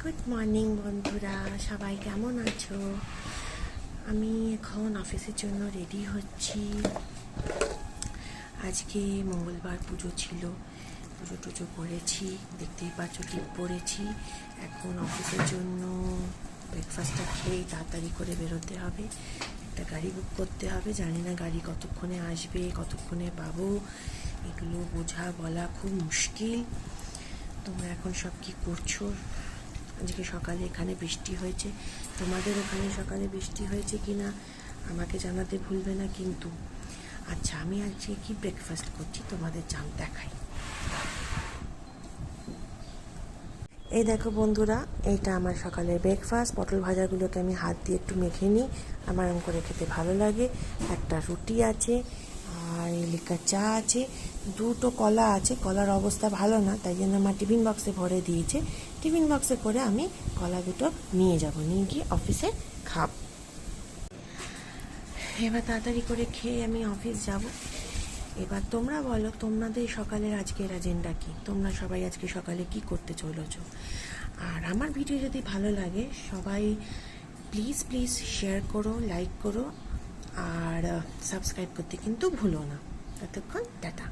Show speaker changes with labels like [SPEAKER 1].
[SPEAKER 1] Good morning বন্ধুরা, সবাই কেমন আছো? আমি এখন অফিসের জন্য রেডি হচ্ছি। আজকে মঙ্গলবার পুজো ছিল, পুজো টুজো করেছি, দেখতেই পাচ্ছ টিপ পরেছি। এখন অফিসের জন্য ব্রেকফাস্টটা খেয়েই তাড়াতাড়ি করে বেরোতে হবে। একটা গাড়ি বুক করতে হবে, জানি না গাড়ি কতক্ষণে আসবে, কতক্ষণে পাবো, এগুলো বোঝা বলা খুব মুশকিল। তোমরা এখন সব কী করছো? আজকে সকালে এখানে বৃষ্টি হয়েছে, তোমাদের ওখানে সকালে বৃষ্টি হয়েছে কি না আমাকে জানাতে ভুলবে না কিন্তু। আচ্ছা, আমি আজকে কি ব্রেকফাস্ট করছি তোমাদের দেখাই। এই দেখো বন্ধুরা, এইটা আমার সকালের ব্রেকফাস্ট। পটল ভাজাগুলোকে আমি হাত দিয়ে একটু মেখে নিই, আমার এরকম করে খেতে ভালো লাগে। একটা রুটি আছে, আর লিকার চা আছে, দুটো কলা আছে। কলার অবস্থা ভালো না, তাই জন্য আমার টিফিন বক্সে ভরে দিয়েছে। টিফিন বক্সে করে আমি কলা দুটো নিয়ে যাব, নিয়ে গিয়ে অফিসে খাব। এবার তাড়াতাড়ি করে খেয়ে আমি অফিস যাব। এবার তোমরা বলো, তোমাদের সকালের আজকের এজেন্ডা কি? তোমরা সবাই আজকে সকালে কি করতে চলেছ? আর আমার ভিডিও যদি ভালো লাগে, সবাই প্লিজ প্লিজ শেয়ার করো, লাইক করো, আর সাবস্ক্রাইব করতে কিন্তু ভুলো না। ততক্ষণ টাটা।